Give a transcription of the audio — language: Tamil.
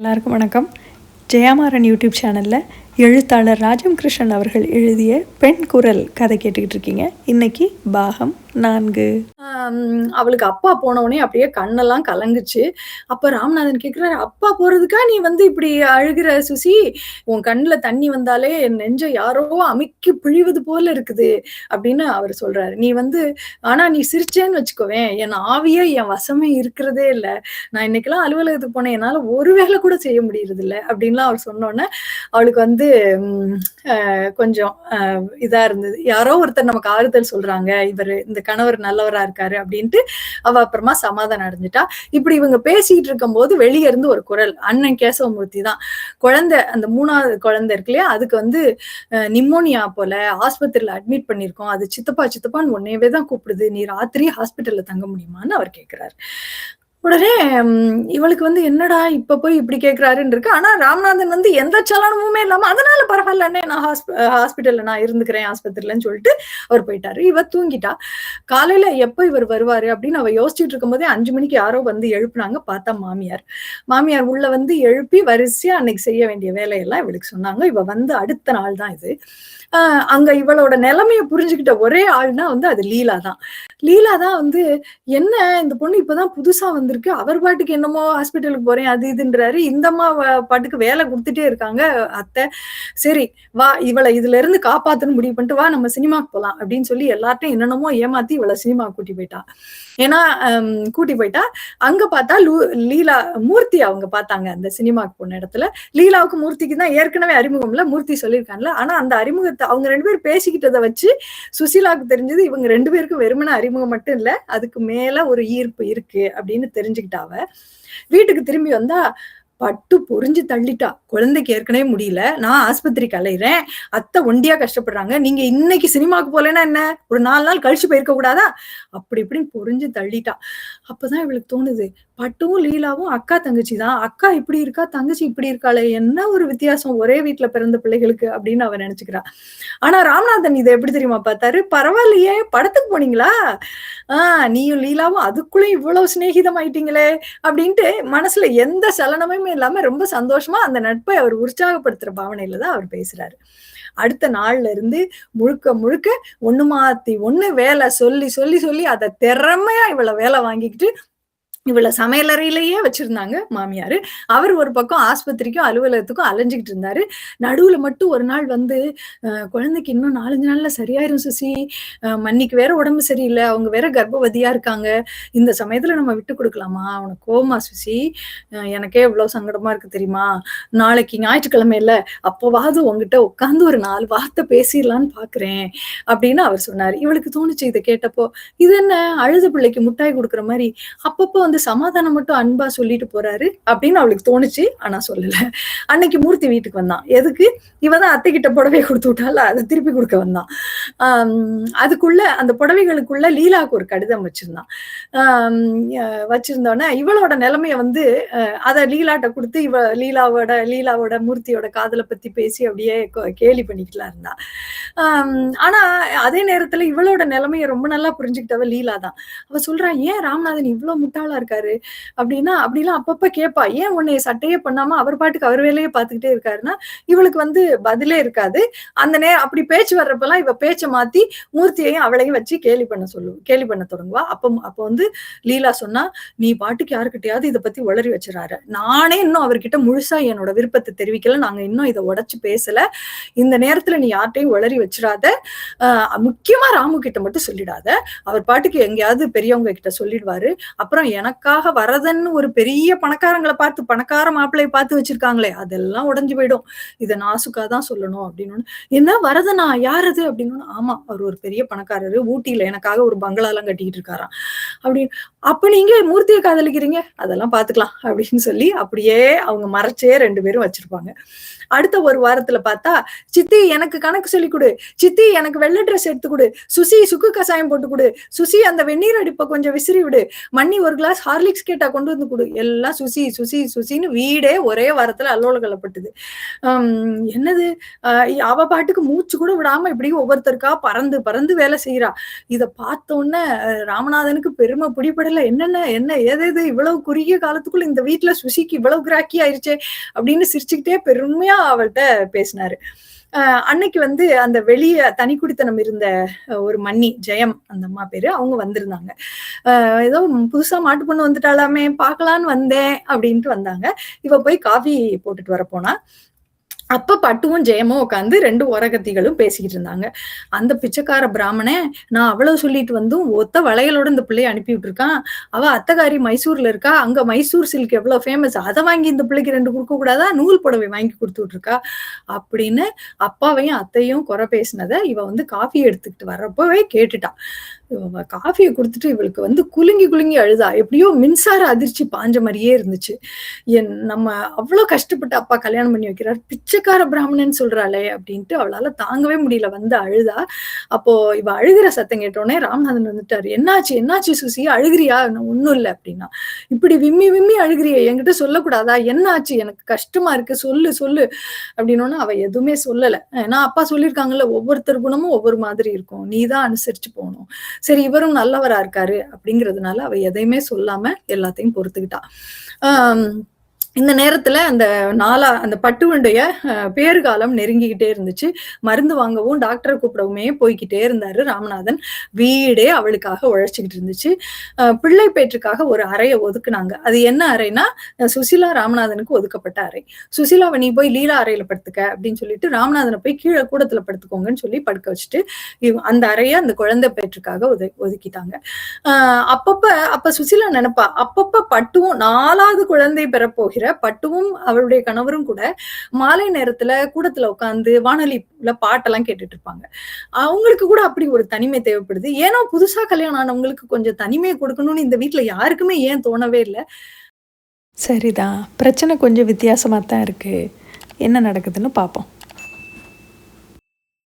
எல்லாருக்கும் வணக்கம். ஜெயாமாறன் யூடியூப் சேனலில் எழுத்தாளர் ராஜம் கிருஷ்ணன் அவர்கள் எழுதிய பெண் குரல் கதை கேட்டுக்கிட்டு இருக்கீங்க. இன்னைக்கு பாகம் 4. அவளுக்கு அப்பா போனவுடனே அப்படியே கண்ணெல்லாம் கலங்குச்சு. அப்ப ராமநாதன் கேட்கிறாரு, அப்பா போறதுக்கா நீ இப்படி அழுகிற சுசி? உன் கண்ணுல தண்ணி வந்தாலே என் நெஞ்ச யாரோ அமுக்கி பிழிவது போல இருக்குது அப்படின்னு அவர் சொல்றாரு. ஆனா நீ சிரிச்சேன்னு வச்சுக்கோவேன், என் ஆவியே என் வசமே இருக்கிறதே இல்ல. நான் இன்னைக்கெல்லாம் அலுவலகத்துக்கு போனேன், என்னால ஒரு வேலை கூட செய்ய முடியறது இல்ல அப்படின்லாம் அவர் சொன்னோன்னே அவளுக்கு கொஞ்சம் இதா இருந்தது. யாரோ ஒருத்தர் நமக்கு ஆறுதல் சொல்றாங்க, இந்த கணவர் நல்லவரா இருக்காரு அப்படின்ட்டு அவ அப்புறமா சமாதானம் அடைஞ்சிட்டா. இப்படி இவங்க பேசிட்டு இருக்கும் போது வெளியே இருந்து ஒரு குரல், அண்ணன் கேசவமூர்த்தி தான். குழந்தை, அந்த 3வது குழந்தை இருக்கு இல்லையா, அதுக்கு நிமோனியா போல, ஆஸ்பத்திரியில அட்மிட் பண்ணிருக்கோம், அது சித்தப்பான்னு உன்னையவே தான் கூப்பிடுது, நீ ராத்திரி ஹாஸ்பிட்டல்ல தங்க முடியுமான்னு அவர் கேட்கிறாரு. உடனே இவளுக்கு என்னடா இப்ப போய் இப்படி கேட்கிறாருன்னு இருக்கு. ஆனா ராமநாதன் எந்த சலனமுமே இல்லாம, அதனால பரவாயில்ல அண்ணே, நான் ஹாஸ்பிட்டல்ல நான் இருந்துக்கிறேன் ஆஸ்பத்திரிலன்னு சொல்லிட்டு அவர் போயிட்டாரு. இவ தூங்கிட்டா. காலையில எப்ப இவர் வருவாரு அப்படின்னு அவ யோசிச்சுட்டு இருக்கும் போதே 5 மணிக்கு யாரோ எழுப்புனாங்க. பார்த்தா மாமியார் உள்ள எழுப்பி வரிசையா அன்னைக்கு செய்ய வேண்டிய வேலையெல்லாம் இவளுக்கு சொன்னாங்க. இவ அடுத்த நாள் தான் இது. அங்க இவளோட நிலைமைய புரிஞ்சுக்கிட்ட ஒரே ஆள்னா அது லீலா தான். லீலா தான் என்ன இந்த பொண்ணு இப்பதான் புதுசா வந்திருக்கு, அவர் பாட்டுக்கு என்னமோ ஹாஸ்பிட்டலுக்கு போறேன் அது இதுன்றாரு, இந்த அம்மா பாட்டுக்கு வேலை கொடுத்துட்டே இருக்காங்க அத்தை, சரி வா இவளை இதுல இருந்து காப்பாத்துன்னு முடிவு பண்ணிட்டு வா நம்ம சினிமாக்கு போலாம் அப்படின்னு சொல்லி எல்லார்ட்டையும் என்னென்னமோ ஏமாத்தி இவளை சினிமா கூட்டி போயிட்டா. அங்க பார்த்தா லீலா மூர்த்தி அவங்க பார்த்தாங்க. அந்த சினிமாக்கு போன இடத்துல லீலாவுக்கு மூர்த்திக்கு தான் ஏற்கனவே அறிமுகம்ல, மூர்த்தி சொல்லியிருக்காங்கல்ல. ஆனா அந்த அறிமுகத்தை அவங்க 2 பேரும் பேசிக்கிட்டதை வச்சு சுசீலாவுக்கு தெரிஞ்சது இவங்க 2 பேருக்கும் வெறுமன அறிமுகம் மட்டும் இல்ல, அதுக்கு மேல ஒரு ஈர்ப்பு இருக்கு அப்படின்னு தெரிஞ்சுக்கிட்டாவ. வீட்டுக்கு திரும்பி வந்தா பட்டு பொறிஞ்சு தள்ளிட்டா. குழந்தைக்கு ஏற்கனவே முடியல, நான் ஆஸ்பத்திரிக்கு அலையிறேன், அத்தை ஒண்டியா கஷ்டப்படுறாங்க, நீங்க இன்னைக்கு சினிமாவுக்கு போலன்னா என்ன, ஒரு 4 நாள் கழிச்சு போயிருக்க கூடாதா, அப்படி இப்படின்னு பொறிஞ்சு தள்ளிட்டா. அப்பதான் இவளுக்கு தோணுது, பட்டும் லீலாவும் அக்கா தங்கச்சி தான், அக்கா இப்படி இருக்கா தங்கச்சி இப்படி இருக்காளே, என்ன ஒரு வித்தியாசம் ஒரே வீட்டுல பிறந்த பிள்ளைகளுக்கு அப்படின்னு அவ நினைச்சுக்கிறா. ஆனா ராமநாதன் இதை எப்படி தெரியுமா பார்த்தாரு, பரவாயில்லையே படத்துக்கு போனீங்களா, நீயும் லீலாவும் அதுக்குள்ள இவ்வளவு சிநேகிதம் ஆயிட்டீங்களே அப்படின்ட்டு மனசுல எந்த சலனமுமே இல்லாம ரொம்ப சந்தோஷமா அந்த நட்பை அவர் உற்சாகப்படுத்துற பாவனையில தான் அவர் பேசுறாரு. அடுத்த நாள்ல இருந்து முழுக்க ஒண்ணு மாத்தி ஒண்ணு வேலை சொல்லி அதை திறமையா இவளை வேலை வாங்கிக்கிட்டு இவள சமையலறையிலேயே வச்சிருந்தாங்க மாமியாரு. அவர் ஒரு பக்கம் ஆஸ்பத்திரிக்கும் அலுவலகத்துக்கும் அலைஞ்சுக்கிட்டு இருந்தாரு. நடுவுல மட்டும் ஒரு நாள் குழந்தைக்கு இன்னும் 4-5 நாள்ல சரியாயிரும் சுசி, மன்னிக்கு வேற உடம்பு சரியில்லை, அவங்க வேற கர்ப்பவதியா இருக்காங்க, இந்த சமயத்துல நம்ம விட்டு கொடுக்கலாமா, உனக்கு கோவமா சுசி, எனக்கே இவ்வளவு சங்கடமா இருக்கு தெரியுமா, நாளைக்கு ஞாயிற்றுக்கிழமை இல்ல, அப்பவாவது உங்ககிட்ட உட்கார்ந்து ஒரு 4 வார்த்தை பேசிடலான்னு பாக்குறேன் அப்படின்னு அவர் சொன்னாரு. இவளுக்கு தோணுச்சு இதை கேட்டப்போ, இது என்ன அழுத பிள்ளைக்கு முட்டாய் கொடுக்குற மாதிரி அப்பப்போ சமாதானம் மட்டும் அன்பா சொல்லிட்டு போறாரு அப்படின்னு அவளுக்கு தோணுச்சு. ஆனா சொல்லல. அன்னைக்கு மூர்த்தி வீட்டுக்கு வந்தான். எதுக்கு, இவதான் அத்தை கிட்ட புடவை கொடுத்து விட்டால, அதை திருப்பி கொடுக்க வந்தான். அதுக்குள்ள அந்த புடவைகளுக்குள்ள லீலாவுக்கு ஒரு கடிதம் வச்சிருந்தோன்னே இவளோட நிலைமைய அதை லீலாட்ட கொடுத்து லீலாவோட மூர்த்தியோட காதலை பத்தி பேசி அப்படியே கேலி பண்ணிக்கலாம் இருந்தா. ஆனா அதே நேரத்துல இவளோட நிலைமைய ரொம்ப நல்லா புரிஞ்சுக்கிட்டவ லீலா தான். அவ சொல்றா, ஏன் ராமநாதன் இவ்வளவு முட்டாளா இருக்காரு அப்படின்னா, அப்படிலாம் அப்பப்ப கேட்பா, ஏன் உன்னை சட்டையே பண்ணாம அவர் பாட்டுக்கு அவர் வேலையே பார்த்துக்கிட்டே இருக்காருன்னா இவளுக்கு பதிலே இருக்காது. அப்படி பேச்சு வர்றப்பெல்லாம் இவ பேச்சை மாத்தி மூர்த்தியையும் அவளையும் வச்சு கேலி பண்ண தொடங்குவா. அப்ப லீலா சொன்னா, நீ பாட்டுக்கு யாருக்கிட்டையாவது இதை பத்தி உளறி வச்சிடாரு, நானே இன்னும் அவர்கிட்ட முழுசா என்னோட விருப்பத்தை தெரிவிக்கல, நாங்க இன்னும் இதை உடைச்சு பேசல, இந்த நேரத்துல நீ யார்ட்டையும் உளறி வச்சிடாத, முக்கியமா ராமு கிட்ட மட்டும் சொல்லிடாத, அவர் பாட்டுக்கு எங்கேயாவது பெரியவங்க கிட்ட சொல்லிடுவாரு, அப்புறம் எனக்காக வரதன்னு ஒரு பெரிய பணக்காரங்களை பார்த்து, பணக்கார மாப்பிள்ளையை பார்த்து வச்சிருக்காங்களே, அதெல்லாம் உடைஞ்சு போயிடும், இதை நாசுக்காதான் சொல்லணும் அப்படின்னு. என்ன வரதனா, யாரது அப்படின்னு. ஆமா, அவர் ஒரு பெரிய பணக்காரரு, ஊட்டியில எனக்காக ஒரு பங்களாலாம் கட்டிக்கிட்டு இருக்காராம் அப்படின்னு. அப்ப நீங்க மூர்த்தியை காதலிக்கிறீங்க, அதெல்லாம் பாத்துக்கலாம் அப்படின்னு சொல்லி அப்படியே அவங்க மறைச்சே 2 பேரும் வச்சிருப்பாங்க. அடுத்த ஒரு வாரத்துல பார்த்தா, "சித்தி எனக்கு கணக்கு சொல்லிக் குடு. சித்தி எனக்கு வெள்ள ட்ரெஸ் எடுத்து குடு. சுசி சுக்கு கசாயம் போட்டு குடு. சுசி அந்த வெந்நீர் அடுப்ப கொஞ்சம் விசிறி விடு. மண்ணி ஒரு கிளாஸ் ஹார்லிக்ஸ் கேட்டா கொண்டு வந்து குடு." எல்லாம் சுசி, சுசி, சுசின்னு வீடே ஒரே வாரத்துல அல்லோலகல்லப்பட்டது. என்னது அ அவ பாட்டுக்கு மூச்சு கூட விடாம இப்படி ஒவ்வொருத்தருக்கா பறந்து, பறந்து வேலை செய்றா. இத பார்த்த உடனே ராமநாதனுக்கு பெருமை பிடிபடல. என்ன ஏது இவ்வளவு குறுகிய காலத்துக்குள்ள இந்த வீட்ல சுசிக்கு இவ்வளவு கிராக்கி ஆயிருச்சே! அப்படின்னு சிரிச்சுக்கிட்டே பெருமையா அவள்ட்ட பேசினாரு. அ அன்னைக்கு வந்து அந்த வெளிய தனிக்குடித்தனம் இருந்த ஒரு மன்னி, ஜெயம் அந்த அம்மா பேரு. அவங்க வந்திருந்தாங்க. ஏதோ புதுசா மாட்டு பொண்ணு வந்துட்டாளாமே, பார்க்கலான்னு வந்தேன் அப்படின்ட்டு வந்தாங்க. இவ போய் காஃபி போட்டுட்டு வர போனா. அப்ப பட்டுவும் ஜெயமும் உட்காந்து 2 ஓரகத்திகளும் பேசிக்கிட்டு இருந்தாங்க. அந்த பிச்சைக்கார பிராமணன், நான் அவ்வளவு சொல்லிட்டு வந்தும் ஒத்த வளையலோட இந்த பிள்ளைய அனுப்பி விட்டுருக்கான். அவ அத்தைக்காரி மைசூர்ல இருக்கா. அங்க மைசூர் சில்க் எவ்வளோ ஃபேமஸ். அத வாங்கி இந்த பிள்ளைக்கு 2 குடுக்க கூடாதா? நூல் புடவை வாங்கி குடுத்து விட்டுருக்கா. அப்படின்னு அப்பாவையும், அத்தையும் குறை பேசினத இவ வந்து காஃபி எடுத்துக்கிட்டு வர்றப்பவே கேட்டுட்டா. காஃபிய குடுத்துட்டு இவளுக்கு வந்து குலுங்கி குலுங்கி அழுதா. எப்படியோ மின்சார அதிர்ச்சி பாஞ்ச மாரியே இருந்துச்சு. நம்ம அவ்ளோ கஷ்டப்பட்டு அப்பா கல்யாணம் பண்ணி வைக்கிறார். பிச்சைக்கார பிராமணன் சொல்றாளே! அப்டின்ட்டு அவளால தாங்கவே முடியல. வந்து அழுதா. அப்போ இவ அழுகுற சத்தம் கேட்டோனே ராமநாதன் வந்துட்டாரு. "என்னாச்சு? என்னாச்சு சுசி? அழுகுறியா?" "ஒண்ணும் இல்ல" அப்டின்னா. "இப்படி விம்மி விம்மி அழுகுறியே! என்கிட்ட சொல்லக்கூடாதா? என்ன ஆச்சு? எனக்கு கஷ்டமா இருக்கு. சொல்லு சொல்லு" அப்டின்னோனே அவ எதுவுமே சொல்லல. ஏன்னா அப்பா சொல்லியிருக்காங்கல்ல, ஒவ்வொருத்தர் குணமும் ஒவ்வொரு மாதிரி இருக்கும். நீ தான் அனுசரிச்சு போணும். சரி இவரும் நல்லவரா இருக்காரு அப்படிங்கிறதுனால அவ எதையுமே சொல்லாம எல்லாத்தையும் பொறுத்துக்கிட்டா. ஆம். இந்த நேரத்துல அந்த பட்டுவனுடைய பேறுகாலம் நெருங்கிக்கிட்டே இருந்துச்சு. மருந்து வாங்கவும், டாக்டர கூப்பிடவுமே போய்க்கிட்டே இருந்தாரு ராமநாதன். வீடே அவளுக்காக உழைச்சுக்கிட்டு இருந்துச்சு. பிள்ளை பேற்றுக்காக ஒரு அறைய ஒதுக்குனாங்க. அது என்ன அறைன்னா, சுசீலா, ராமநாதனுக்கு ஒதுக்கப்பட்ட அறை. "சுசீலாவ நீ போய் லீலா அறையில படுத்துக்க" அப்படின்னு சொல்லிட்டு ராமநாதன போய் கீழ கூடத்துல படுத்துக்கோங்கன்னு சொல்லி படுக்க வச்சுட்டு, அந்த அறைய அந்த குழந்தை பேற்றுக்காக ஒதுக்கிட்டாங்க. அ அப்பப்ப அப்ப சுசீலா நெனப்பா, அப்பப்ப பட்டுவும் 4வது குழந்தை பெறப்போகிற பட்டுவும் அவளுடைய கணவரும் கூட மாலை நேரத்துல கூடத்துல உட்கார்ந்து வானொலில பாட்டெல்லாம் கேட்டுட்டு இருப்பாங்க. அவங்களுக்கு கூட அப்படி ஒரு தனிமை தேவைப்படுது. ஏனோ புதுசா கல்யாணம் ஆனவங்களுக்கு கொஞ்சம் தனிமை கொடுக்கணும்னு இந்த வீட்ல யாருக்குமே ஏன் தோணவே இல்ல. சரிதான். பிரச்சனை கொஞ்சம் வித்தியாசமா தான் இருக்கு. என்ன நடக்குதுன்னு பார்ப்போம்.